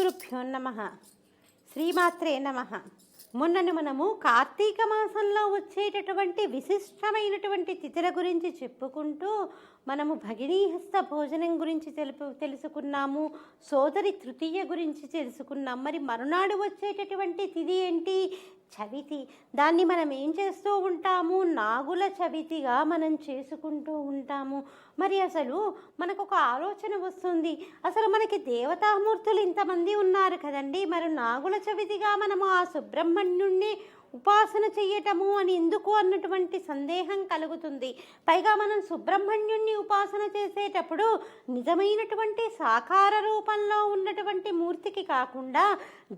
శ్రీగురుభ్యో నమః. శ్రీమాత్రే నమః. మొన్నను మనము కార్తీక మాసంలో వచ్చేటటువంటి విశిష్టమైనటువంటి తిథుల గురించి చెప్పుకుంటూ మనము భగినీహస్త భోజనం గురించి తెలుసుకున్నాము. సోదరి తృతీయ గురించి తెలుసుకున్నాం. మరి మరునాడు వచ్చేటటువంటి తిథి ఏంటి? చవితి. దాన్ని మనం ఏం చేస్తూ ఉంటాము? నాగుల చవితిగా మనం చేసుకుంటూ ఉంటాము. మరి అసలు మనకు ఒక ఆలోచన వస్తుంది, అసలు మనకి దేవతామూర్తులు ఇంతమంది ఉన్నారు కదండి, మరి నాగుల చవితిగా మనము ఆ సుబ్రహ్మణ్యుణ్ణి ఉపాసన చెయ్యటము అని ఎందుకు అన్నటువంటి సందేహం కలుగుతుంది. పైగా మనం సుబ్రహ్మణ్యుణ్ణి ఉపాసన చేసేటప్పుడు నిజమైనటువంటి సాకార రూపంలో ఉన్నటువంటి మూర్తికి కాకుండా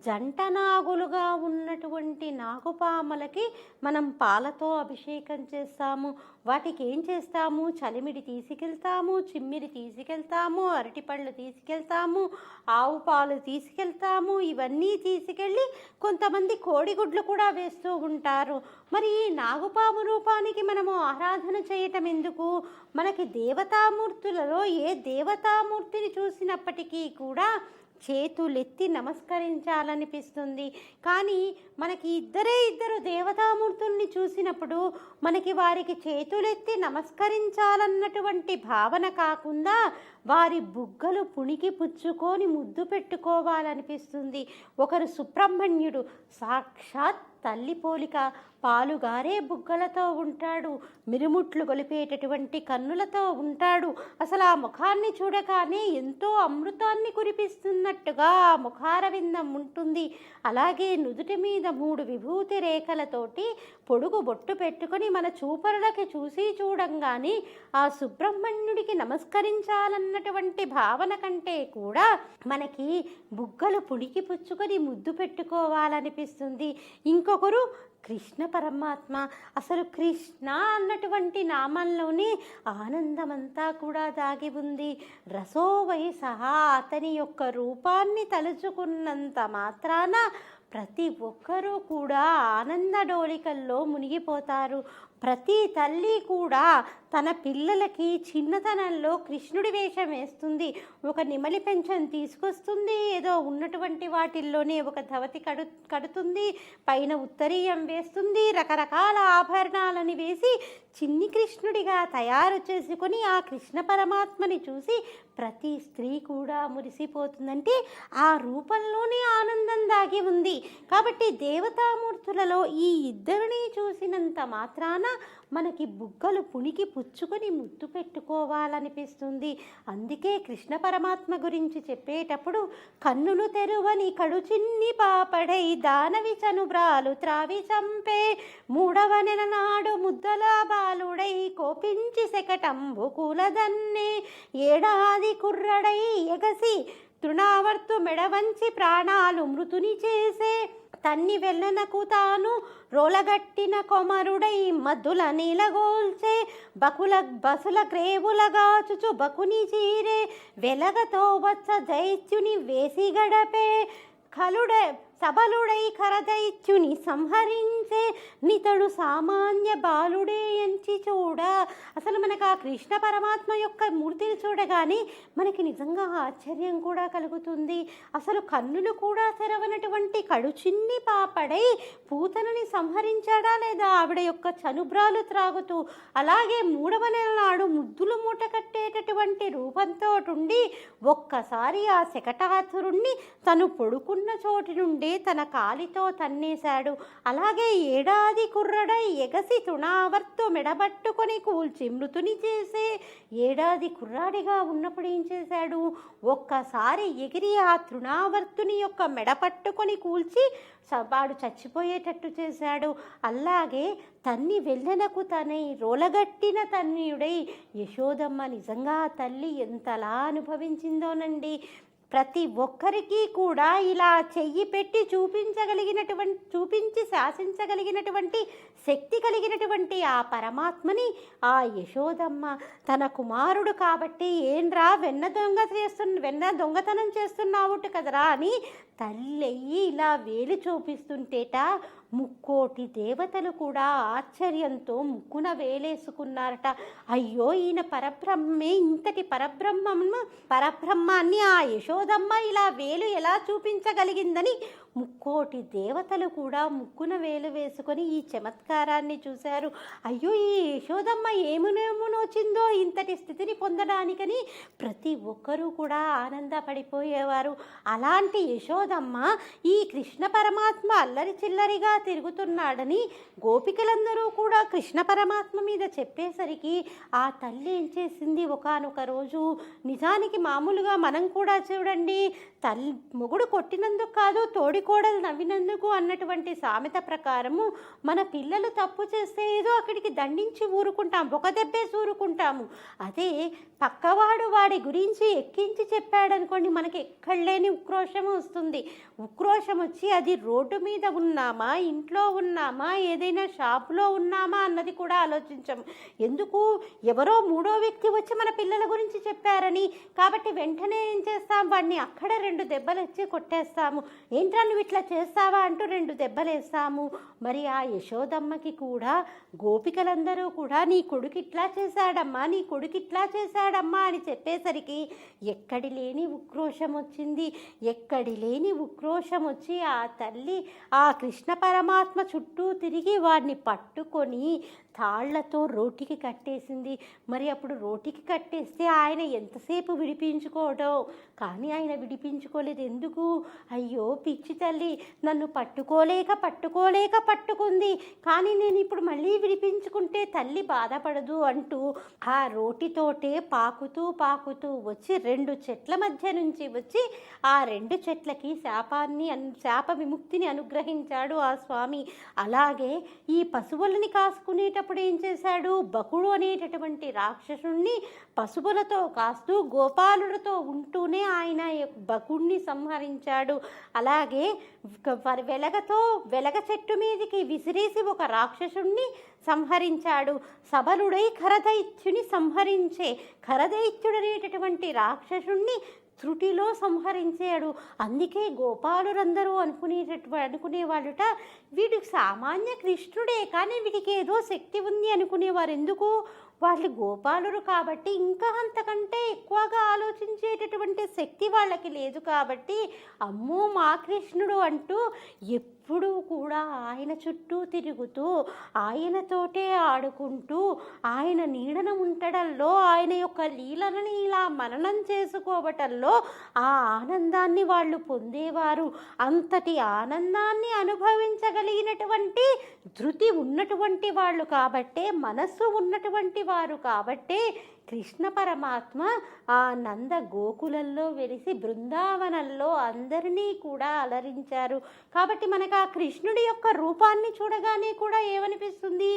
జంట నాగులుగా ఉన్నటువంటి నాగుపాములకి మనం పాలతో అభిషేకం చేస్తాము. వాటికి ఏం చేస్తాము? చలిమిడి తీసుకెళ్తాము, చిమ్మిరి తీసుకెళ్తాము, అరటిపళ్ళు తీసుకెళ్తాము, ఆవు పాలు తీసుకెళ్తాము. ఇవన్నీ తీసుకెళ్ళి కొంతమంది కోడిగుడ్లు కూడా వేస్తూ ఉంటారు. మరి ఈ నాగుపాము రూపానికి మనము ఆరాధన చేయటం ఎందుకు? మనకి దేవతామూర్తులలో ఏ దేవతామూర్తిని చూసినప్పటికీ కూడా చేతులెత్తి నమస్కరించాలనిపిస్తుంది. కానీ మనకి ఇద్దరు దేవతామూర్తుల్ని చూసినప్పుడు మనకి వారికి చేతులెత్తి నమస్కరించాలన్నటువంటి భావన కాకుండా వారి బుగ్గలు పుణికి పుచ్చుకొని ముద్దు పెట్టుకోవాలనిపిస్తుంది. ఒకరు సుబ్రహ్మణ్యుడు, సాక్షాత్ తల్లి పోలిక, పాలుగారే బుగ్గలతో ఉంటాడు, మిరుముట్లు గొలిపేటటువంటి కన్నులతో ఉంటాడు. అసలు ఆ ముఖాన్ని చూడగానే ఎంతో అమృతాన్ని కురిపిస్తున్నట్టుగా ఆ ముఖారవిందం ఉంటుంది. అలాగే నుదుటి మీద 3 విభూతి రేఖలతోటి పొడుగు బొట్టు పెట్టుకొని మన చూపరులకి చూసి చూడంగానే ఆ సుబ్రహ్మణ్యుడికి నమస్కరించాలన్నటువంటి భావన కంటే కూడా మనకి బుగ్గలు పుడికి పుచ్చుకొని ముద్దు పెట్టుకోవాలనిపిస్తుంది. ఇంకొకరు కృష్ణ పరమాత్మ. అసలు కృష్ణ అన్నటువంటి నామంలోనే ఆనందమంతా కూడా దాగి ఉంది. రసోవై సహా అతని యొక్క రూపాన్ని తలుచుకున్నంత మాత్రాన ప్రతి ఒక్కరూ కూడా ఆనందడోలికల్లో మునిగిపోతారు. ప్రతి తల్లి కూడా తన పిల్లలకి చిన్నతనంలో కృష్ణుడి వేషం వేస్తుంది. ఒక నిమలి పెంచం తీసుకొస్తుంది, ఏదో ఉన్నటువంటి వాటిల్లోనే ఒక ధవతి కడుతుంది, పైన ఉత్తరీయం వేస్తుంది, రకరకాల ఆభరణాలని వేసి చిన్ని కృష్ణుడిగా తయారు చేసుకొని ఆ కృష్ణ పరమాత్మని చూసి ప్రతి స్త్రీ కూడా మురిసిపోతుందంటే ఆ రూపంలోనే ఆనందం దాగి ఉంది. కాబట్టి దేవతామూర్తులలో ఈ ఇద్దరిని చూసినంత మాత్రాన మనకి బుగ్గలు పుణికి పుచ్చుకొని ముద్దు పెట్టుకోవాలనిపిస్తుంది. అందుకే కృష్ణ పరమాత్మ గురించి చెప్పేటప్పుడు కన్నులు తెరువని కడు చిన్ని పాపడై దానవి చనుబ్రాలు త్రావి చంపే 3వ నెల నాడు ముద్దల బాలుడై కోపించి శకటంబు కూలదన్నే ఏడాది కుర్రడై ఎగసి తృణావర్తు మెడవంచి ప్రాణాలు మృతుని చేసే తన్ని వెళ్ళనకు తాను రోలగట్టిన కొమరుడై మద్దుల నీలగోల్చే బసుల క్రేవులగాచుచు బకుని చీరే వెలగతో వచ్చ దైత్యుని వేసి గడపే సబలుడై కరదైత్యుని సంహరించే నితడు సామాన్య బాలుడే ఎంచి చూడ. అసలు మనకు ఆ కృష్ణ పరమాత్మ యొక్క మూర్తిని చూడగానే మనకి నిజంగా ఆశ్చర్యం కూడా కలుగుతుంది. అసలు కన్నులు కూడా తెరవనటువంటి కడు చిన్ని పాపడై పూతనని సంహరించాడా లేదా? ఆవిడ యొక్క చనుబ్రాలు త్రాగుతూ, అలాగే 3వ నెల నాడు ముద్దులు మూట కట్టేటటువంటి రూపంతో ఉండి ఒక్కసారి ఆ శకటాసురుణ్ణి తను పొడుకున్న చోటి నుండి తన కాలితో తన్నేశాడు. అలాగే ఏడాది కుర్రడై ఎగసి తృణావర్తు మెడబట్టుకొని కూల్చి మృతుని చేసే ఏడాది కుర్రాడిగా ఉన్నప్పుడు ఏం చేశాడు? ఒక్కసారి ఎగిరి ఆ తృణావర్తుని యొక్క మెడపట్టుకొని కూల్చి వాడు చచ్చిపోయేటట్టు చేశాడు. అలాగే తన్ని వెళ్ళనకు తనై రోలగట్టిన తన్యుడై యశోదమ్మ నిజంగా తల్లి ఎంతలా అనుభవించిందోనండి. ప్రతి ఒక్కరికి కూడా ఇలా చెయ్యి పెట్టి చూపించి శాసించగలిగినటువంటి శక్తి కలిగినటువంటి ఆ పరమాత్మని ఆ యశోదమ్మ తన కుమారుడు కాబట్టి ఏంట్రా వెన్న దొంగతనం చేస్తున్నావుట కదరా అని తల్లి ఇలా వేలు చూపిస్తుంటేట ముక్కోటి దేవతలు కూడా ఆశ్చర్యంతో ముక్కున వేలేసుకున్నారట. అయ్యో, ఈయన పరబ్రహ్మే, ఇంతటి పరబ్రహ్మాన్ని ఆ యశోదమ్మ ఇలా వేలు ఎలా చూపించగలిగిందని ముక్కోటి దేవతలు కూడా ముక్కున వేలు వేసుకొని ఈ చమత్కారాన్ని చూశారు. అయ్యో, ఈ యశోదమ్మ ఏమునోచిందో ఇంతటి స్థితిని పొందడానికని ప్రతి ఒక్కరూ కూడా ఆనందపడిపోయేవారు. అలాంటి యశోదమ్మ ఈ కృష్ణ పరమాత్మ అల్లరి చిల్లరిగా తిరుగుతున్నాడని గోపికలందరూ కూడా కృష్ణ పరమాత్మ మీద చెప్పేసరికి ఆ తల్లి ఏం చేసింది, ఒకానొక రోజు, నిజానికి మామూలుగా మనం కూడా చూడండి, మొగుడు కొట్టినందుకు కాదు తోడికోడలు నవ్వినందుకు అన్నటువంటి సామెత ప్రకారము మన పిల్లలు తప్పు చేస్తే ఏదో అక్కడికి దండించి ఊరుకుంటాం, ఒక దెబ్బే ఊరుకుంటాము. అదే పక్కవాడు వాడి గురించి ఎక్కించి చెప్పాడనుకోండి, మనకి ఎక్కడలేని ఉక్రోషం వస్తుంది. ఉక్రోషం వచ్చి అది రోడ్డు మీద ఉన్నామా, ఇంట్లో ఉన్నామా, ఏదైనా షాపులో ఉన్నామా అన్నది కూడా ఆలోచించము. ఎందుకు, ఎవరో మూడో వ్యక్తి వచ్చి మన పిల్లల గురించి చెప్పారని. కాబట్టి వెంటనే ఏం చేస్తాం, వాడిని అక్కడ 2 దెబ్బలు ఇచ్చి కొట్టేస్తాము. ఏంట్రా నువ్వు ఇట్లా చేస్తావా అంటూ 2 దెబ్బలు వేస్తాము. మరి ఆ యశోదమ్మకి కూడా గోపికలందరూ కూడా నీ కొడుకు ఇట్లా చేశాడమ్మా, నీ కొడుకు ఇట్లా చేశాడమ్మా అని చెప్పేసరికి ఎక్కడి లేని ఉక్రోషం వచ్చింది. ఎక్కడి లేని ఉక్రోషం వచ్చి ఆ తల్లి ఆ కృష్ణ పరమాత్మ చుట్టూ తిరిగి వాడిని పట్టుకొని తాళ్లతో రోటికి కట్టేసింది. మరి అప్పుడు రోటికి కట్టేస్తే ఆయన ఎంతసేపు విడిపించుకోవడం, కానీ ఆయన విడిపించుకోలేదు. ఎందుకు, అయ్యో పిచ్చి తల్లి, నన్ను పట్టుకోలేక పట్టుకుంది, కానీ నేను ఇప్పుడు మళ్ళీ విడిపించుకుంటే తల్లి బాధపడదు అంటూ ఆ రోటితోటే పాకుతూ వచ్చి 2 చెట్ల మధ్య నుంచి వచ్చి ఆ 2 చెట్లకి శాప విముక్తిని అనుగ్రహించాడు ఆ స్వామి. అలాగే ఈ పశువులని కాసుకునేటప్పుడు ఏం చేశాడు, బకుడు అనేటటువంటి రాక్షసుణ్ణి పశువులతో కాస్తూ గోపాలుడితో ఉంటూనే ఆయన బకుడిని సంహరించాడు. అలాగే వెలగ చెట్టు మీదకి విసిరేసి ఒక రాక్షసుణ్ణి సంహరించాడు. సబలుడై ఖరదైత్యుని సంహరించే ఖరదైత్యుడనేటటువంటి రాక్షసుణ్ణి త్రుటిలో సంహరించాడు. అందుకే గోపాలురందరూ అనుకునేవాళ్ళుట, వీడికి సామాన్య కృష్ణుడే కానీ వీడికి ఏదో శక్తి ఉంది అనుకునేవారు. ఎందుకు, వాళ్ళు గోపాలురు కాబట్టి, ఇంకా అంతకంటే ఎక్కువగా ఆలోచించేటటువంటి శక్తి వాళ్ళకి లేదు కాబట్టి, అమ్మో మా కృష్ణుడు అంటూ ఎప్పుడూ కూడా ఆయన చుట్టూ తిరుగుతూ ఆయనతోటే ఆడుకుంటూ ఆయన నీడన ఉండడంలో, ఆయన యొక్క లీలలని ఇలా మననం చేసుకోవటంలో ఆ ఆనందాన్ని వాళ్ళు పొందేవారు. అంతటి ఆనందాన్ని అనుభవించగలిగినటువంటి ధృతి ఉన్నటువంటి వాళ్ళు కాబట్టే, మనస్సు ఉన్నటువంటి వారు కాబట్టే కృష్ణ పరమాత్మ ఆ నంద గోకులంలో వెలిసి బృందావనంలో అందరినీ కూడా అలరించారు. కాబట్టి మనకు ఆ కృష్ణుడి యొక్క రూపాన్ని చూడగానే కూడా ఏమనిపిస్తుంది,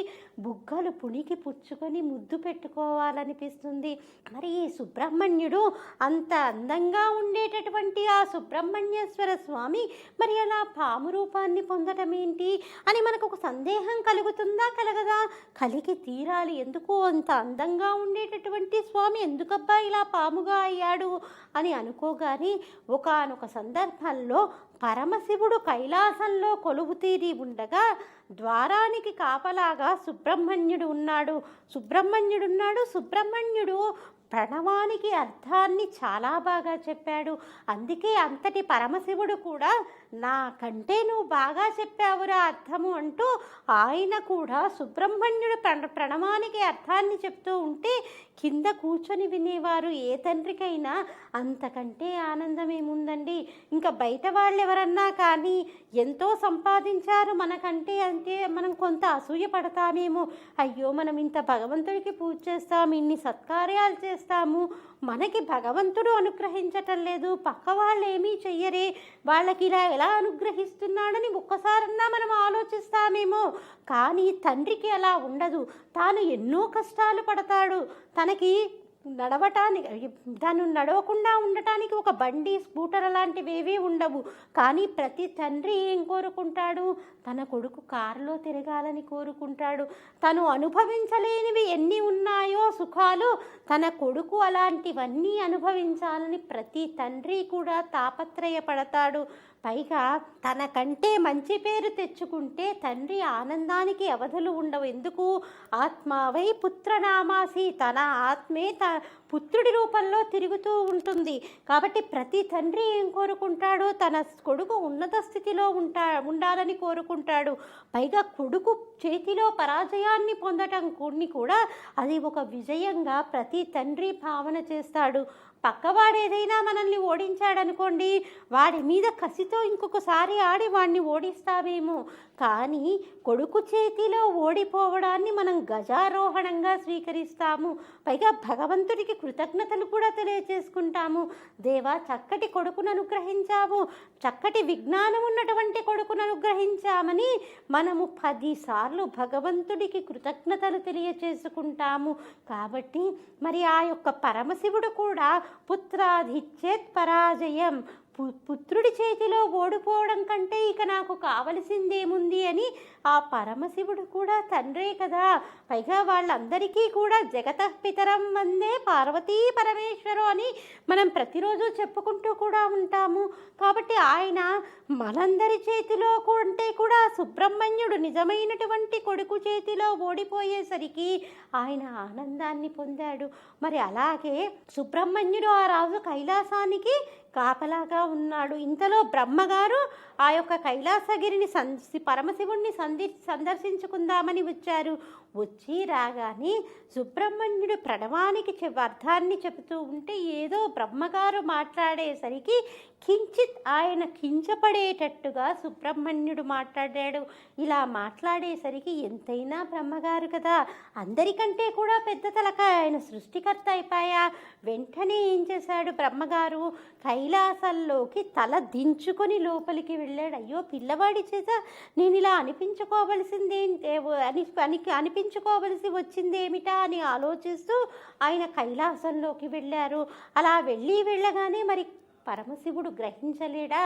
బుగ్గలు పుణికి పుచ్చుకొని ముద్దు పెట్టుకోవాలనిపిస్తుంది. మరి ఈ సుబ్రహ్మణ్యుడు అంత అందంగా ఉండేటటువంటి ఆ సుబ్రహ్మణ్యేశ్వర స్వామి మరి అలా పాము రూపాన్ని పొందటం ఏంటి అని మనకు ఒక సందేహం కలుగుతుందా, కలగదా? కలిగి తీరాలి. ఎందుకు అంత అందంగా ఉండేటటువంటి స్వామి ఎందుకబ్బా ఇలా పాముగా అయ్యాడు అని అనుకోగాని, ఒకానొక సందర్భంలో పరమశివుడు కైలాసంలో కొలువు తీరి ఉండగా ద్వారానికి కాపలాగా సుబ్రహ్మణ్యుడు ఉన్నాడు. సుబ్రహ్మణ్యుడు ప్రణవానికి అర్థాన్ని చాలా బాగా చెప్పాడు. అందుకే అంతటి పరమశివుడు కూడా నాకంటే నువ్వు బాగా చెప్పావురా అర్థము అంటూ ఆయన కూడా సుబ్రహ్మణ్యుడు ప్రణవానికి అర్థాన్ని చెప్తూ ఉంటే కింద కూర్చొని వినేవారు. ఏ తండ్రికైనా అంతకంటే ఆనందం ఏముందండి. ఇంకా బయట వాళ్ళు ఎవరన్నా కానీ ఎంతో సంపాదించారు మనకంటే అంటే మనం కొంత అసూయ పడతామేమో. అయ్యో, మనం ఇంత భగవంతుడికి పూజ చేస్తాము, ఇన్ని సత్కార్యాలు చేస్తాము, మనకి భగవంతుడు అనుగ్రహించటం లేదు, పక్క వాళ్ళు ఏమీ చెయ్యరే, వాళ్ళకి ఇలా ఎలా అనుగ్రహిస్తున్నాడని ఒక్కసారన్నా మనం ఆలోచిస్తామేమో. కానీ తండ్రికి అలా ఉండదు. తాను ఎన్నో కష్టాలు పడతాడు. తనకి తను నడవకుండా ఉండటానికి ఒక బండి, స్కూటర్ అలాంటివి ఏవీ ఉండవు. కానీ ప్రతి తండ్రి ఏం కోరుకుంటాడు, తన కొడుకు కారులో తిరగాలని కోరుకుంటాడు. తను అనుభవించలేనివి ఎన్ని ఉన్నాయో సుఖాలు, తన కొడుకు అలాంటివన్నీ అనుభవించాలని ప్రతి తండ్రి కూడా తాపత్రయపడతాడు. పైగా తనకంటే మంచి పేరు తెచ్చుకుంటే తండ్రి ఆనందానికి అవధులు ఉండవు. ఎందుకు? ఆత్మావై పుత్రనామాసి, తన ఆత్మే పుత్రుడి రూపంలో తిరుగుతూ ఉంటుంది. కాబట్టి ప్రతి తండ్రి ఏం కోరుకుంటాడో తన కొడుకు ఉన్నత స్థితిలో ఉండాలని కోరుకుంటాడు. పైగా కొడుకు చేతిలో పరాజయాన్ని పొందటం కూడా అది ఒక విజయంగా ప్రతి తండ్రి భావన చేస్తాడు. పక్కవాడు ఏదైనా మనల్ని ఓడించాడనుకోండి, వాడి మీద కసితో ఇంకొకసారి ఆడి వాడిని ఓడిస్తామేమో, కానీ కొడుకు చేతిలో ఓడిపోవడాన్ని మనం గజారోహణంగా స్వీకరిస్తాము. పైగా భగవంతుడికి కృతజ్ఞతలు కూడా తెలియచేసుకుంటాము. దేవా, చక్కటి కొడుకును అనుగ్రహించావు, చక్కటి విజ్ఞానం ఉన్నటువంటి కొడుకును అనుగ్రహించామని మనము 10 సార్లు భగవంతుడికి కృతజ్ఞతలు తెలియచేసుకుంటాము. కాబట్టి మరి ఆ యొక్క పరమశివుడు కూడా పుత్రాధిచ్చేత్ పరాజయం, పుత్రుడి చేతిలో ఓడిపోవడం కంటే ఇక నాకు కావలసిందేముంది అని ఆ పరమశివుడు కూడా తండ్రే కదా. పైగా వాళ్ళందరికీ కూడా జగతః పితరం వందే పార్వతీ పరమేశ్వరు అని మనం ప్రతిరోజు చెప్పుకుంటూ కూడా ఉంటాము. కాబట్టి ఆయన మనందరి చేతిలో ఉంటే కూడా సుబ్రహ్మణ్యుడు నిజమైనటువంటి కొడుకు చేతిలో ఓడిపోయేసరికి ఆయన ఆనందాన్ని పొందాడు. మరి అలాగే సుబ్రహ్మణ్యుడు ఆ రాజు కైలాసానికి కాపలాగా ఉన్నాడు. ఇంతలో బ్రహ్మగారు ఆ యొక్క కైలాసగిరిని పరమశివుణ్ణి సందర్శించుకుందామని వచ్చారు. వచ్చి రాగానే సుబ్రహ్మణ్యుడు ప్రణవానికి అర్థాన్ని చెబుతూ ఉంటే ఏదో బ్రహ్మగారు మాట్లాడేసరికి కించిత్ ఆయన కించపడేటట్టుగా సుబ్రహ్మణ్యుడు మాట్లాడాడు. ఇలా మాట్లాడేసరికి ఎంతైనా బ్రహ్మగారు కదా, అందరికంటే కూడా పెద్ద తలక ఆయన సృష్టికర్త అయిపోయా. వెంటనే ఏం చేశాడు బ్రహ్మగారు, కైలాసంలోకి తల దించుకొని లోపలికి వెళ్ళాడు. అయ్యో, పిల్లవాడి చేత నేను ఇలా అనిపించుకోవలసి వచ్చిందేమిటా అని ఆలోచిస్తూ ఆయన కైలాసంలోకి వెళ్ళారు. అలా వెళ్ళగానే మరి పరమశివుడు గ్రహించలేడా,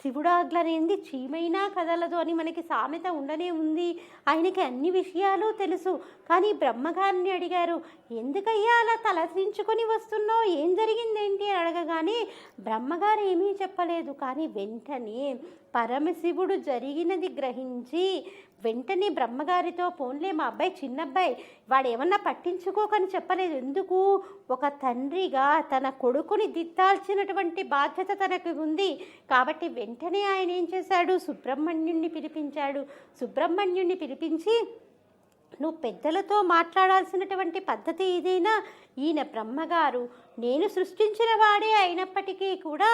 శివుడాగ్లనేది చీమైనా కదలదు అని మనకి సామెత ఉండనే ఉంది. ఆయనకి అన్ని విషయాలు తెలుసు. కానీ బ్రహ్మగారిని అడిగారు, ఎందుకయ్యా అలా తలదించుకొని వస్తున్నావు, ఏం జరిగిందేంటి అని అడగగానే బ్రహ్మగారు ఏమీ చెప్పలేదు. కానీ వెంటనే పరమశివుడు జరిగినది గ్రహించి వెంటనే బ్రహ్మగారితో, పోన్లే మా అబ్బాయి చిన్నబ్బాయి, వాడు ఏమన్నా పట్టించుకోకని చెప్పలేదు. ఎందుకు? ఒక తండ్రిగా తన కొడుకుని దిద్దాల్సినటువంటి బాధ్యత తనకు ఉంది. కాబట్టి వెంటనే ఆయన ఏం చేశాడు, సుబ్రహ్మణ్యుణ్ణి పిలిపించాడు. సుబ్రహ్మణ్యుణ్ణి పిలిపించి, నువ్వు పెద్దలతో మాట్లాడాల్సినటువంటి పద్ధతి ఇదేనా? ఈయన బ్రహ్మగారు నేను సృష్టించిన వాడే అయినప్పటికీ కూడా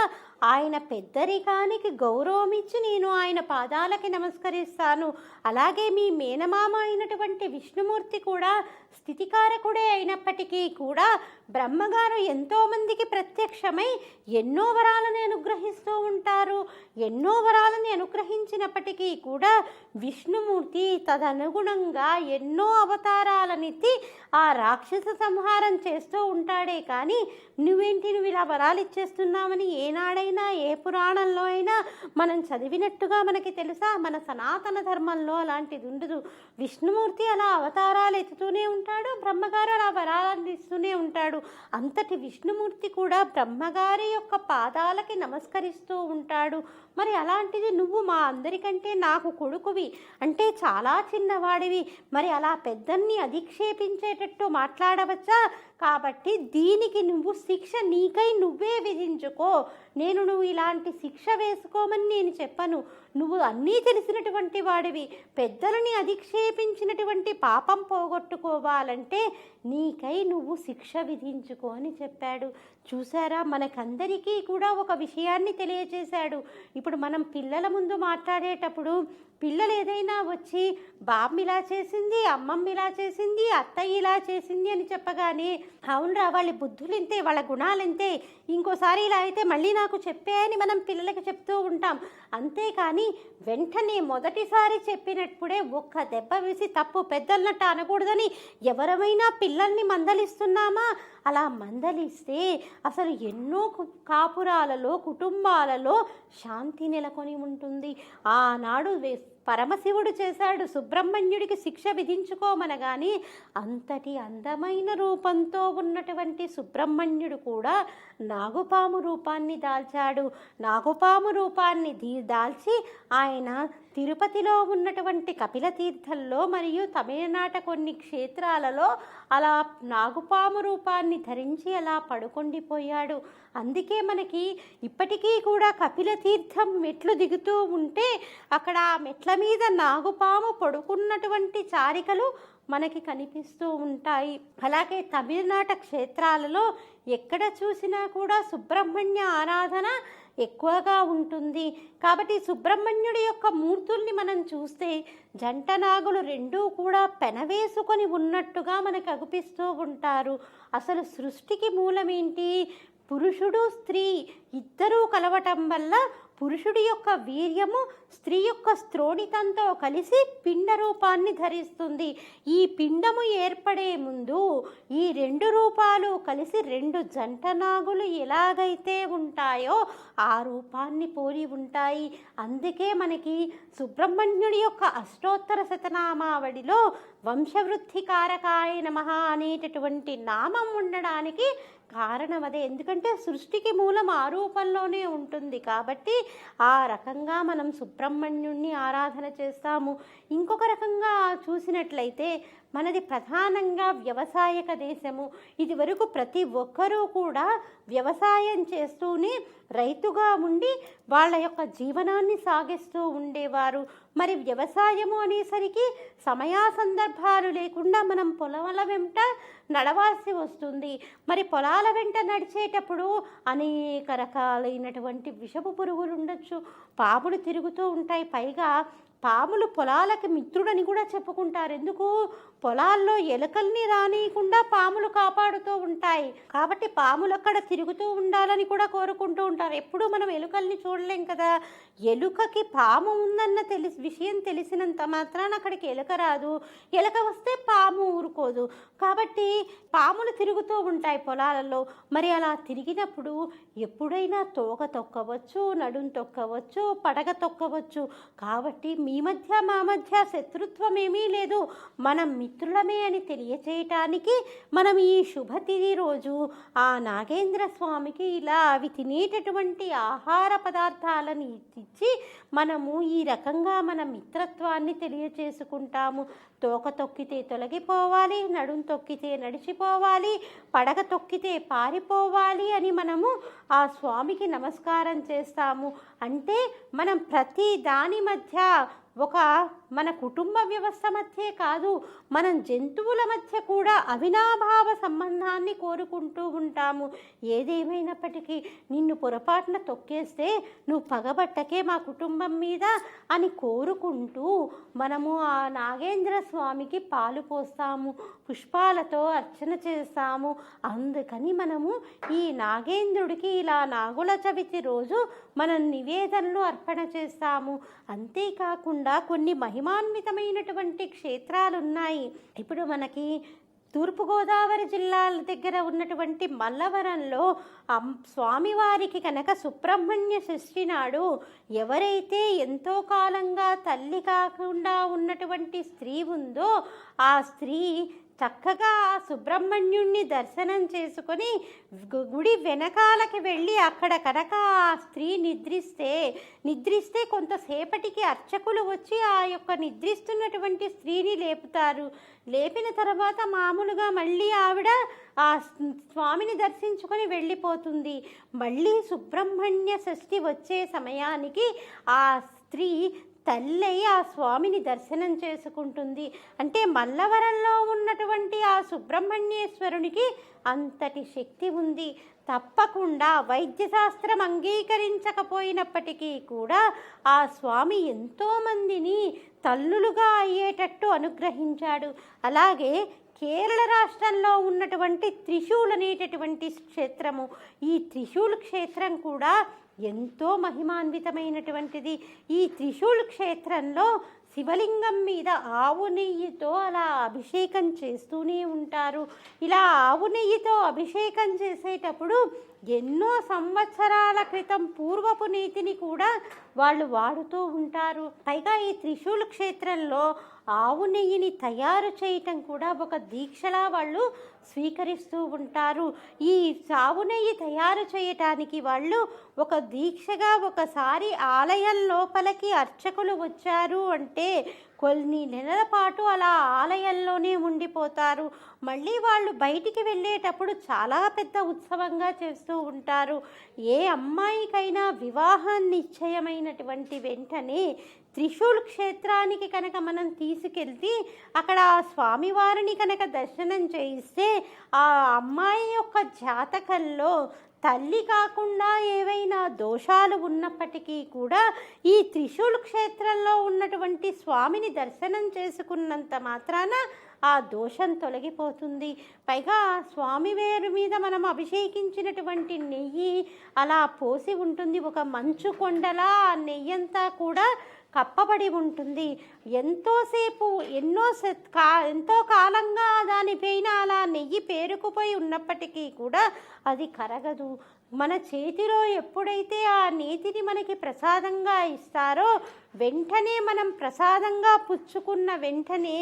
ఆయన పెద్దరికానికి గౌరవం ఇచ్చి నేను ఆయన పాదాలకి నమస్కరిస్తాను. అలాగే మీ మేనమామ అయినటువంటి విష్ణుమూర్తి కూడా స్థితికారకుడే అయినప్పటికీ కూడా బ్రహ్మగారు ఎంతోమందికి ప్రత్యక్షమై ఎన్నో వరాలని అనుగ్రహిస్తూ ఉంటారు. ఎన్నో వరాలని అనుగ్రహించినప్పటికీ కూడా విష్ణుమూర్తి తదనుగుణంగా ఎన్నో అవతారాలనెత్తి ఆ రాక్షస సంహారం చేస్తూ ఉంటాడే. కానీ నువ్వు ఇలా వరాలు ఇచ్చేస్తున్నామని ఏనాడైనా ఏ పురాణంలో అయినా మనం చదివినట్టుగా మనకి తెలుసా? మన సనాతన ధర్మంలో అలాంటిది ఉండదు. విష్ణుమూర్తి అలా అవతారాలు ఎత్తుతూనే ఉంటాడు, బ్రహ్మగారు అలా వరాలను ఇస్తూనే ఉంటాడు. అంతటి విష్ణుమూర్తి కూడా బ్రహ్మగారి యొక్క పాదాలకి నమస్కరిస్తూ ఉంటాడు. మరి అలాంటిది నువ్వు మా అందరికంటే నాకు కొడుకువి, అంటే చాలా చిన్నవాడివి, మరి అలా పెద్దన్ని అధిక్షేపించేటట్టు మాట్లాడవచ్చా? కాబట్టి దీనికి నువ్వు శిక్ష నీకై నువ్వే విధించుకో. నువ్వు ఇలాంటి శిక్ష వేసుకోమని నేను చెప్పను. నువ్వు అన్నీ తెలిసినటువంటి వాడివి, పెద్దలని అధిక్షేపించినటువంటి పాపం పోగొట్టుకోవాలంటే నీకై నువ్వు శిక్ష విధించుకో అని చెప్పాడు. చూసారా, మనకందరికీ కూడా ఒక విషయాన్ని తెలియచేశాడు. ఇప్పుడు మనం పిల్లల ముందు మాట్లాడేటప్పుడు పిల్లలు ఏదైనా వచ్చి బామ్మ ఇలా చేసింది, అమ్మమ్మ ఇలా చేసింది, అత్తయ్య ఇలా చేసింది అని చెప్పగానే అవునరా వాళ్ళ బుద్ధులు ఇంతే, వాళ్ళ గుణాలు ఇంతే, ఇంకోసారి ఇలా అయితే మళ్ళీ నాకు చెప్పే అని మనం పిల్లలకి చెప్తూ ఉంటాం. అంతేకాని వెంటనే మొదటిసారి చెప్పినప్పుడే ఒక్క దెబ్బ వేసి తప్పు పెద్దలన్నట్టు అనకూడదని ఎవరమైనా పిల్లల్ని మందలిస్తున్నామా? అలా మందలిస్తే అసలు ఎన్నో కాపురాలలో కుటుంబాలలో శాంతి నెలకొని ఉంటుంది. ఆనాడు పరమశివుడు చేశాడు, సుబ్రహ్మణ్యుడికి శిక్ష విధించుకోమనగాని అంతటి అందమైన రూపంతో ఉన్నటువంటి సుబ్రహ్మణ్యుడు కూడా నాగుపాము రూపాన్ని దాల్చాడు. నాగుపాము రూపాన్ని దాల్చి ఆయన తిరుపతిలో ఉన్నటువంటి కపిలతీర్థంలో మరియు తమిళనాట కొన్ని క్షేత్రాలలో అలా నాగుపాము రూపాన్ని ధరించి అలా పడుకొండిపోయాడు. అందుకే మనకి ఇప్పటికీ కూడా కపిలతీర్థం మెట్లు దిగుతూ ఉంటే అక్కడ ఆ మెట్ల మీద నాగుపాము పడుకున్నటువంటి చారికలు మనకి కనిపిస్తూ ఉంటాయి. అలాగే తమిళనాట క్షేత్రాలలో ఎక్కడ చూసినా కూడా సుబ్రహ్మణ్య ఆరాధన ఎక్కువగా ఉంటుంది. కాబట్టి సుబ్రహ్మణ్యుడి యొక్క మూర్తుల్ని మనం చూస్తే జంట నాగులు రెండూ కూడా పెనవేసుకొని ఉన్నట్టుగా మనకు అగుపిస్తూ ఉంటారు. అసలు సృష్టికి మూలమేంటి? పురుషుడు స్త్రీ ఇద్దరూ కలవటం వల్ల పురుషుడి యొక్క వీర్యము స్త్రీ యొక్క స్త్రోణితంతో కలిసి పిండ రూపాన్ని ధరిస్తుంది. ఈ పిండము ఏర్పడే ముందు ఈ రెండు రూపాలు కలిసి రెండు జంట నాగులు ఎలాగైతే ఉంటాయో ఆ రూపాన్ని పోలి ఉంటాయి. అందుకే మనకి సుబ్రహ్మణ్యుడి యొక్క అష్టోత్తర శతనామావళిలో వంశవృద్ధి కారకాయ నమః అనేటటువంటి నామం ఉండడానికి కారణం అదే. ఎందుకంటే సృష్టికి మూలం ఆ రూపంలోనే ఉంటుంది కాబట్టి ఆ రకంగా మనం సుబ్రహ్మణ్యుణ్ణి ఆరాధన చేస్తాము. ఇంకొక రకంగా చూసినట్లయితే మనది ప్రధానంగా వ్యవసాయక దేశము. ఇది వరకు ప్రతి ఒక్కరూ కూడా వ్యవసాయం చేస్తూనే రైతుగా ఉండి వాళ్ళ యొక్క జీవనాన్ని సాగిస్తూ ఉండేవారు. మరి వ్యవసాయము అనేసరికి సమయా సందర్భాలు లేకుండా మనం పొలాల వెంట నడవాల్సి వస్తుంది. మరి పొలాల వెంట నడిచేటప్పుడు అనేక రకాలైనటువంటి విషపు పురుగులు ఉండొచ్చు, పాములు తిరుగుతూ ఉంటాయి. పైగా పాములు పొలాలకి మిత్రుడని కూడా చెప్పుకుంటారు. ఎందుకు? పొలాల్లో ఎలుకల్ని రానియకుండా పాములు కాపాడుతూ ఉంటాయి కాబట్టి పాములు అక్కడ తిరుగుతూ ఉండాలని కూడా కోరుకుంటూ ఉంటారు. ఎప్పుడు మనం ఎలుకల్ని చూడలేం కదా. ఎలుకకి పాము ఉందన్న విషయం తెలిసినంత మాత్రాన అక్కడికి ఎలుక రాదు. ఎలుక వస్తే పాము ఊరుకోదు. కాబట్టి పాములు తిరుగుతూ ఉంటాయి పొలాలలో. మరి అలా తిరిగినప్పుడు ఎప్పుడైనా తోక తొక్కవచ్చు, నడుం తొక్కవచ్చు, పడగ తొక్కవచ్చు. కాబట్టి మీ మధ్య మా మధ్య శత్రుత్వం ఏమీ లేదు, మనం మిత్రులమే అని తెలియచేయటానికి మనం ఈ శుభతిథి రోజు ఆ నాగేంద్ర స్వామికి ఇలా అవి తినేటటువంటి ఆహార పదార్థాలను ఇచ్చి మనము ఈ రకంగా మన మిత్రత్వాన్ని తెలియచేసుకుంటాము. తోక తొక్కితే తొలగిపోవాలి, నడుం తొక్కితే నడిచిపోవాలి, పడగ తొక్కితే పారిపోవాలి అని మనము ఆ స్వామికి నమస్కారం చేస్తాము. అంటే మనం ప్రతి దాని మధ్య మన కుటుంబ వ్యవస్థ మధ్య కాదు, మనం జంతువుల మధ్య కూడా అవినాభావ సంబంధాన్ని కోరుకుంటూ ఉంటాము. ఏదేమైనప్పటికీ నిన్ను పొరపాటున తొక్కేస్తే నువ్వు పగబట్టకే మా కుటుంబం మీద అని కోరుకుంటూ మనము ఆ నాగేంద్ర స్వామికి పాలు పోస్తాము, పుష్పాలతో అర్చన చేస్తాము. అందుకని మనము ఈ నాగేంద్రుడికి ఇలా నాగుల చవితి రోజు మనం నివేదనలు అర్పణ చేస్తాము. అంతేకాకుండా కొన్ని మహిమాన్వితమైనటువంటి క్షేత్రాలు ఉన్నాయి. ఇప్పుడు మనకి తూర్పుగోదావరి జిల్లాల దగ్గర ఉన్నటువంటి మల్లవరంలో స్వామివారికి కనుక సుబ్రహ్మణ్య షష్ఠి నాడు ఎవరైతే ఎంతో కాలంగా తల్లి కాకుండా ఉన్నటువంటి స్త్రీ ఉందో ఆ స్త్రీ చక్కగా సుబ్రహ్మణ్యుణ్ణి దర్శనం చేసుకొని గుడి వెనకాలకి వెళ్ళి అక్కడ కనుక ఆ స్త్రీ నిద్రిస్తే కొంతసేపటికి అర్చకులు వచ్చి ఆ యొక్క నిద్రిస్తున్నటువంటి స్త్రీని లేపుతారు. లేపిన తర్వాత మామూలుగా మళ్ళీ ఆవిడ ఆ స్వామిని దర్శించుకొని వెళ్ళిపోతుంది. మళ్ళీ సుబ్రహ్మణ్య షష్ఠి వచ్చే సమయానికి ఆ స్త్రీ తల్లై ఆ స్వామిని దర్శనం చేసుకుంటుంది. అంటే మల్లవరంలో ఉన్నటువంటి ఆ సుబ్రహ్మణ్యేశ్వరునికి అంతటి శక్తి ఉంది. తప్పకుండా వైద్యశాస్త్రం అంగీకరించకపోయినప్పటికీ కూడా ఆ స్వామి ఎంతోమందిని తల్లులుగా అయ్యేటట్టు అనుగ్రహించాడు. అలాగే కేరళ రాష్ట్రంలో ఉన్నటువంటి త్రిశూల్ అనేటటువంటి క్షేత్రము, ఈ త్రిశూల్ క్షేత్రం కూడా ఎంతో మహిమాన్వితమైనటువంటిది. ఈ త్రిశూల్ క్షేత్రంలో శివలింగం మీద ఆవు నెయ్యితో అలా అభిషేకం చేస్తూనే ఉంటారు. ఇలా ఆవు నెయ్యితో అభిషేకం చేసేటప్పుడు ఎన్నో సంవత్సరాల క్రితం పూర్వపు నీతిని కూడా వాళ్ళు వాడుతూ ఉంటారు. పైగా ఈ త్రిశూల్ క్షేత్రంలో ఆవు నెయ్యిని తయారు చేయటం కూడా ఒక దీక్షలా వాళ్ళు స్వీకరిస్తూ ఉంటారు. ఈ ఆవు నెయ్యి తయారు చేయటానికి వాళ్ళు ఒక దీక్షగా ఒకసారి ఆలయం లోపలికి అర్చకులు వచ్చారు అంటే కొన్ని నెలల పాటు అలా ఆలయంలోనే ఉండిపోతారు. మళ్ళీ వాళ్ళు బయటికి వెళ్ళేటప్పుడు చాలా పెద్ద ఉత్సవంగా చేస్తూ ఉంటారు. ఏ అమ్మాయికైనా వివాహం నిశ్చయమైనటువంటి వెంటనే త్రిశూల్ క్షేత్రానికి కనుక మనం తీసుకెళ్తే అక్కడ ఆ స్వామివారిని కనుక దర్శనం చేయిస్తే ఆ అమ్మాయి యొక్క జాతకంలో తల్లి కాకుండా ఏవైనా దోషాలు ఉన్నప్పటికీ కూడా ఈ త్రిశూల్ క్షేత్రంలో ఉన్నటువంటి స్వామిని దర్శనం చేసుకున్నంత మాత్రాన ఆ దోషం తొలగిపోతుంది. పైగా స్వామివారి మీద మనం అభిషేకించినటువంటి నెయ్యి అలా పోసి ఉంటుంది. ఒక మంచు కొండలా ఆ నెయ్యంతా కూడా కప్పబడి ఉంటుంది. ఎంతోసేపు ఎంతో కాలంగా దానిపైన అలా నెయ్యి పేరుకుపోయి ఉన్నప్పటికీ కూడా అది కరగదు. మన చేతిలో ఎప్పుడైతే ఆ నేతిని మనకి ప్రసాదంగా ఇస్తారో వెంటనే మనం ప్రసాదంగా పుచ్చుకున్న వెంటనే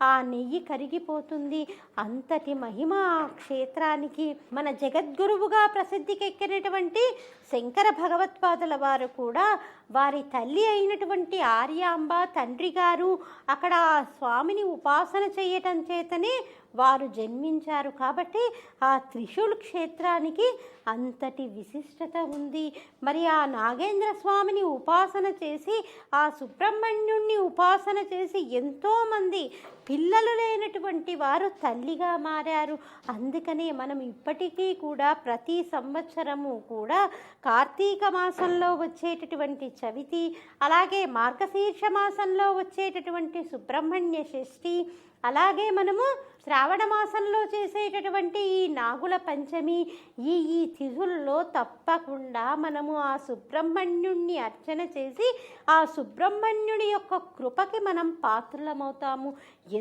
ఆ నెయ్యి కరిగిపోతుంది. అంతటి మహిమ ఆ క్షేత్రానికి. మన జగద్గురువుగా ప్రసిద్ధికెక్కినటువంటి శంకర భగవత్పాదుల వారు కూడా వారి తల్లి అయినటువంటి ఆర్యాంబ తండ్రి గారు అక్కడ ఆ స్వామిని ఉపాసన చేయటం చేతనే వారు జన్మించారు. కాబట్టి ఆ త్రిశూల్ క్షేత్రానికి అంతటి విశిష్టత ఉంది. మరి ఆ నాగేంద్ర స్వామిని ఉపాసన చేసి ఆ సుబ్రహ్మణ్యుణ్ణి ఉపాసన చేసి ఎంతోమంది పిల్లలు లేనటువంటి వారు తల్లిగా మారారు. అందుకనే మనం ఇప్పటికీ కూడా ప్రతి సంవత్సరము కూడా కార్తీక మాసంలో వచ్చేటటువంటి చవితి, అలాగే మార్గశీర్ష మాసంలో వచ్చేటటువంటి సుబ్రహ్మణ్య షష్ఠి, అలాగే మనము శ్రావణ మాసంలో చేసేటటువంటి ఈ నాగుల పంచమి, ఈ తిథుల్లో తప్పకుండా మనము ఆ సుబ్రహ్మణ్యుణ్ణి అర్చన చేసి ఆ సుబ్రహ్మణ్యుడి యొక్క కృపకి మనం పాత్రలమవుతాము.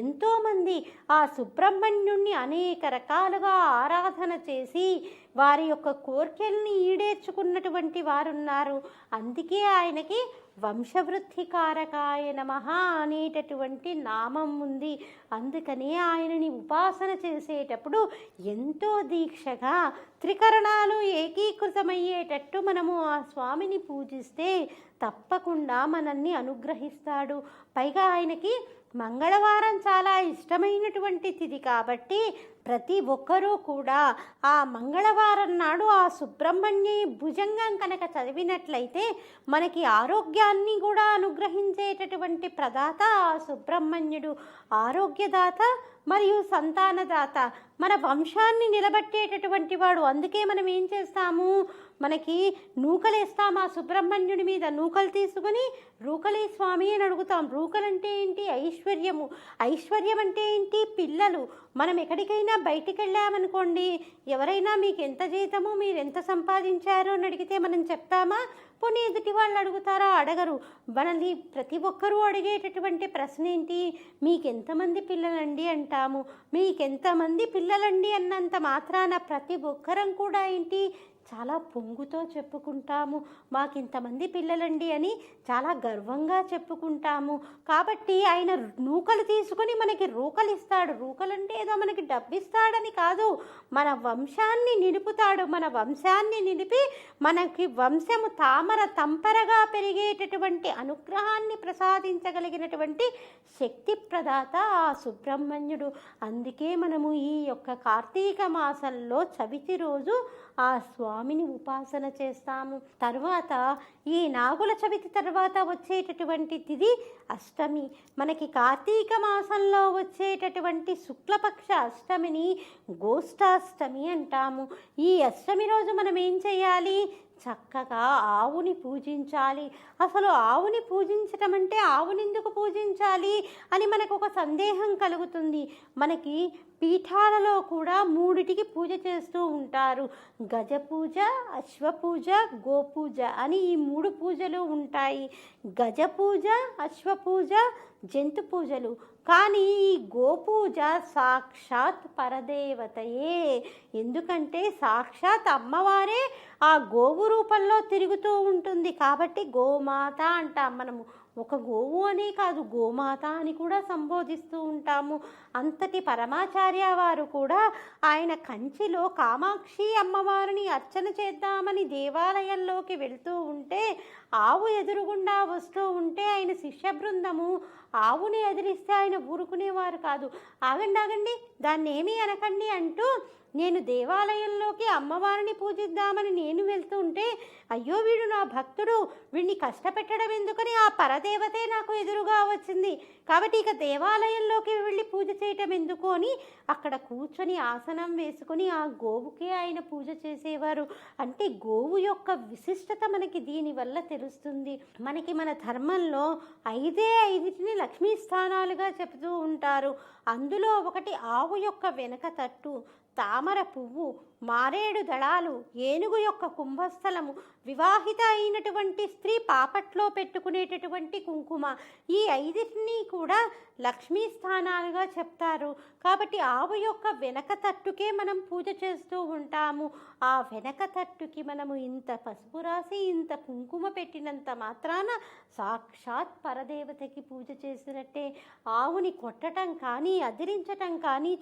ఎంతోమంది ఆ సుబ్రహ్మణ్యుణ్ణి అనేక రకాలుగా ఆరాధన చేసి వారి యొక్క కోర్కెల్ని ఈడేర్చుకున్నటువంటి వారున్నారు. అందుకే ఆయనకి వంశవృద్ధికారకాయ నమః అనేటటువంటి నామం ఉంది. అందుకనే ఆయనని ఉపాసన చేసేటప్పుడు ఎంతో దీక్షగా త్రికరణాలు ఏకీకృతమయ్యేటట్టు మనము ఆ స్వామిని పూజిస్తే తప్పకుండా మనల్ని అనుగ్రహిస్తాడు. పైగా ఆయనకి మంగళవారం చాలా ఇష్టమైనటువంటి తిథి కాబట్టి ప్రతి ఒక్కరూ కూడా ఆ మంగళవారం నాడు ఆ సుబ్రహ్మణ్య భుజంగం కనుక చదివినట్లయితే మనకి ఆరోగ్యాన్ని కూడా అనుగ్రహించేటటువంటి ప్రదాత ఆ సుబ్రహ్మణ్యుడు. ఆరోగ్యదాత మరియు సంతానదాత, మన వంశాన్ని నిలబెట్టేటటువంటి వాడు. అందుకే మనం ఏం చేస్తాము, మనకి నూకలేస్తాం ఆ సుబ్రహ్మణ్యుడి మీద. నూకలు తీసుకుని రూకలే స్వామి అని అడుగుతాం. రూకలంటే ఏంటి? ఐశ్వర్యము. ఐశ్వర్యం అంటే ఏంటి? పిల్లలు. మనం ఎక్కడికైనా బయటికి వెళ్ళామనుకోండి, ఎవరైనా మీకు ఎంత జీతము, మీరు ఎంత సంపాదించారు అని అడిగితే మనం చెప్తామా? పోనీ ఎదుటి వాళ్ళు అడుగుతారా? అడగరు. మనల్ని ప్రతి ఒక్కరూ అడిగేటటువంటి ప్రశ్న ఏంటి? మీకెంతమంది పిల్లలండి అంటాము. మీకెంతమంది పిల్లలండి అన్నంత మాత్రాన ప్రతి ఒక్కరం కూడా ఏంటి చాలా పొంగుతో చెప్పుకుంటాము. మాకింతమంది పిల్లలండి అని చాలా గర్వంగా చెప్పుకుంటాము. కాబట్టి ఆయన నూకలు తీసుకుని మనకి రూకలు ఇస్తాడు. రూకలంటే ఏదో మనకి డబ్బిస్తాడని కాదు, మన వంశాన్ని నిలుపుతాడు. మన వంశాన్ని నిలిపి మనకి వంశము తామర తంపరగా పెరిగేటటువంటి అనుగ్రహాన్ని ప్రసాదించగలిగినటువంటి శక్తి ప్రదాత ఆ సుబ్రహ్మణ్యుడు. అందుకే మనము ఈ యొక్క కార్తీక మాసంలో చవితి రోజు ఆ స్వామిని ఉపాసన చేస్తాము. తర్వాత ఈ నాగుల చవితి తర్వాత వచ్చేటటువంటి తిథి అష్టమి. మనకి కార్తీక మాసంలో వచ్చేటటువంటి శుక్లపక్ష అష్టమిని గోష్ఠాష్టమి అంటాము. ఈ అష్టమి రోజు మనం ఏం చేయాలి? చక్కగా ఆవుని పూజించాలి. అసలు ఆవుని పూజించటం అంటే ఆవుని ఎందుకు పూజించాలి అని మనకు ఒక సందేహం కలుగుతుంది. మనకి పీఠాలలో కూడా మూడిటికి పూజ చేస్తూ ఉంటారు. గజ పూజ, అశ్వపూజ, గోపూజ అని ఈ 3 పూజలు ఉంటాయి. గజ పూజ, అశ్వపూజ, జంతు పూజలు. కానీ ఈ గోపూజ సాక్షాత్ పరదేవతయే. ఎందుకంటే సాక్షాత్ అమ్మవారే ఆ గోవు రూపంలో తిరుగుతూ ఉంటుంది. కాబట్టి గోమాత అంటాం మనము. ఒక గోవు అనే కాదు, గోమాత అని కూడా సంబోధిస్తూ ఉంటాము. అంతటి పరమాచార్య వారు కూడా ఆయన కంచిలో కామాక్షి అమ్మవారిని అర్చన చేద్దామని దేవాలయంలోకి వెళ్తూ ఉంటే ఆవు ఎదురుగుండా వస్తూ ఉంటే ఆయన శిష్య బృందము ఆవుని ఎదిరిస్తే ఆయన ఊరుకునేవారు కాదు. ఆగండి ఆగండి, దాన్ని ఏమీ అనకండి అంటూ నేను దేవాలయంలోకి అమ్మవారిని పూజిద్దామని నేను వెళ్తూ ఉంటే అయ్యో వీడు నా భక్తుడు, వీడిని కష్టపెట్టడం ఎందుకని ఆ పరదేవతే నాకు ఎదురుగా వచ్చింది, కాబట్టి ఇక దేవాలయంలోకి వెళ్ళి పూజ చేయటం ఎందుకు అని అక్కడ కూర్చొని ఆసనం వేసుకొని ఆ గోవుకే ఆయన పూజ చేసేవారు. అంటే గోవు యొక్క విశిష్టత మనకి దీనివల్ల తెలుస్తుంది. మనకి మన ధర్మంలో 5 లక్ష్మీ స్థానాలుగా చెబుతూ ఉంటారు. అందులో ఒకటి ఆవు యొక్క వెనక తట్టు, తామర పువ్వు, మారేడు దళాలు, ఏనుగు యొక్క కుంభస్థలము, వివాహిత అయినటువంటి స్త్రీ పాపట్లో పెట్టుకునేటటువంటి కుంకుమ, ఈ 5 కూడా లక్ష్మీ స్థానాలుగా చెప్తారు. కాబట్టి ఆవు యొక్క వెనక తట్టుకే మనం పూజ చేస్తూ ఉంటాము. ఆ వెనక తట్టుకి మనము ఇంత పసుపు రాసి ఇంత కుంకుమ పెట్టినంత మాత్రాన సాక్షాత్ పరదేవతకి పూజ చేసినట్టే. ఆవుని కొట్టడం కానీ అదిరించటం కానీ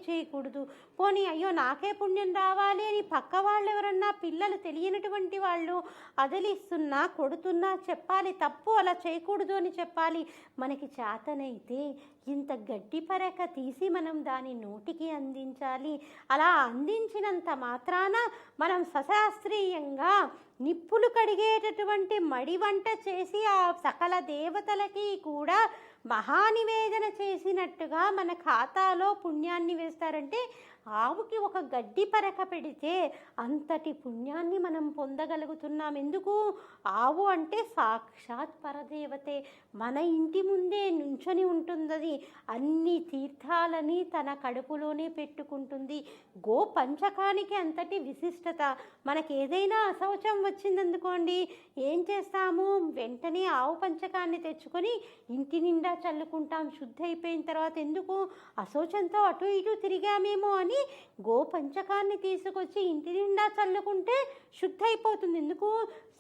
చేయకూడదు. పోనీ అయ్యో నాకే పుణ్యం రావాలి అని పక్క వాళ్ళు ఎవరన్నా పిల్లలు తెలియనటువంటి వాళ్ళు అదిలిస్తున్నా కొడుతున్నా చెప్పాలి, తప్పు అలా చేయకూడదు అని చెప్పాలి. మనకి చేతనైతే ఇంత గడ్డి పరక తీసి మనం దాని నోటికి అందించాలి. అలా అందించినంత మాత్రాన మనం సశాస్త్రీయంగా నిప్పులు కడిగేటటువంటి మడి వంట చేసి ఆ సకల దేవతలకి కూడా మహానివేదన చేసినట్టుగా మన ఖాతాలో పుణ్యాన్ని వేస్తారంటే ఆవుకి ఒక గడ్డి పరక పెడితే అంతటి పుణ్యాన్ని మనం పొందగలుగుతున్నాం. ఎందుకు? ఆవు అంటే సాక్షాత్ పరదేవతే. మన ఇంటి ముందే నుంచొని ఉంటుంది. అన్ని తీర్థాలని తన కడుపులోనే పెట్టుకుంటుంది. గో పంచకానికి అంతటి విశిష్టత. మనకి ఏదైనా అశౌచం వచ్చిందనుకోండి, ఏం చేస్తాము? వెంటనే ఆవు పంచకాన్ని తెచ్చుకొని ఇంటి నిండా చల్లుకుంటాం. శుద్ధి అయిపోయిన తర్వాత ఎందుకు అశౌచంతో అటు ఇటు తిరిగామేమో అని గో పంచకాన్ని తీసుకొచ్చి ఇంటి నిండా చల్లుకుంటే శుద్ధి అయిపోతుంది. ఎందుకు?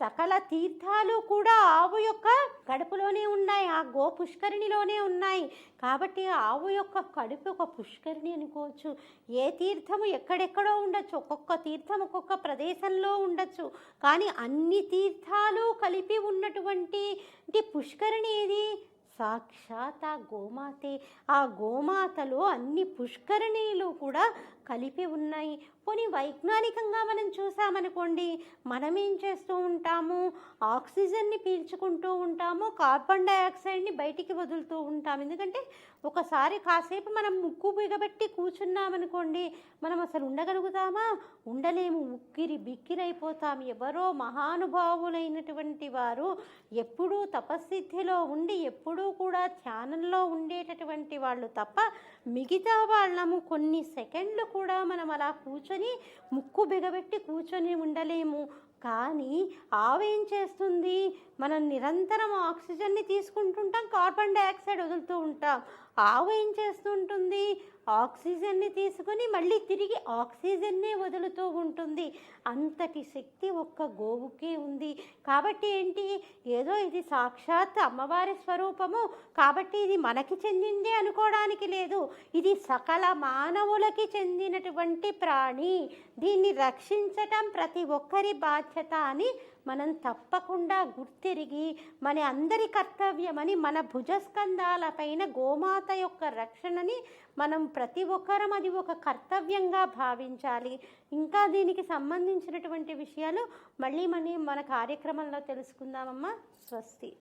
సకల తీర్థాలు కూడా ఆవు యొక్క కడుపులోనే ఉన్నాయి, ఆ గో పుష్కరిణిలోనే ఉన్నాయి. కాబట్టి ఆవు యొక్క కడుపు ఒక పుష్కరిణి అనుకోవచ్చు. ఏ తీర్థము ఎక్కడెక్కడో ఉండొచ్చు, ఒక్కొక్క తీర్థం ఒక్కొక్క ప్రదేశంలో ఉండొచ్చు, కానీ అన్ని తీర్థాలు కలిపి ఉన్నటువంటి పుష్కరిణి ఏది? సాక్షాత్ ఆ గోమాతే. ఆ గోమాతలో అన్ని పుష్కరిణీలు కూడా కలిపి ఉన్నాయి. పోనీ వైజ్ఞానికంగా మనం చూసామనుకోండి, మనం ఏం చేస్తూ ఉంటాము? ఆక్సిజన్ని పీల్చుకుంటూ ఉంటాము, కార్బన్ డైఆక్సైడ్ని బయటికి వదులుతూ ఉంటాము. ఎందుకంటే ఒకసారి కాసేపు మనం ముక్కు బిగబెట్టి కూర్చున్నామనుకోండి, మనం అసలు ఉండగలుగుతామా? ఉండలేము, ఉక్కిరి బిక్కిరైపోతాం. ఎవరో మహానుభావులైనటువంటి వారు ఎప్పుడూ తపస్థితిలో ఉండి ఎప్పుడూ కూడా ధ్యానంలో ఉండేటటువంటి వాళ్ళు తప్ప మిగతా వాళ్ళము కొన్ని సెకండ్లు కూడా మనం అలా కూర్చొని ముక్కు బిగబెట్టి కూర్చొని ఉండలేము. కానీ ఆవేం చేస్తుంది? మనం నిరంతరం ఆక్సిజన్ని తీసుకుంటుంటాం, కార్బన్ డైఆక్సైడ్ వదులుతూ ఉంటాం. ఆవు ఏం చేస్తుంటుంది? ఆక్సిజన్ని తీసుకొని మళ్ళీ తిరిగి ఆక్సిజన్నే వదులుతూ ఉంటుంది. అంతటి శక్తి ఒక్క గోవుకే ఉంది. కాబట్టి ఏంటి? ఏదో ఇది సాక్షాత్ అమ్మవారి స్వరూపము కాబట్టి ఇది మనకి చెందిందే అనుకోవడానికి లేదు. ఇది సకల మానవులకి చెందినటువంటి ప్రాణి. దీన్ని రక్షించటం ప్రతి ఒక్కరి బాధ్యత అని మనం తప్పకుండా గుర్తిరిగి మన అందరి కర్తవ్యమని మన భుజస్కంధాలపైన గోమాత యొక్క రక్షణని మనం ప్రతి ఒక్కరం అది ఒక కర్తవ్యంగా భావించాలి. ఇంకా దీనికి సంబంధించినటువంటి విషయాలు మళ్ళీ మన కార్యక్రమంలో తెలుసుకుందామమ్మా. స్వస్తి.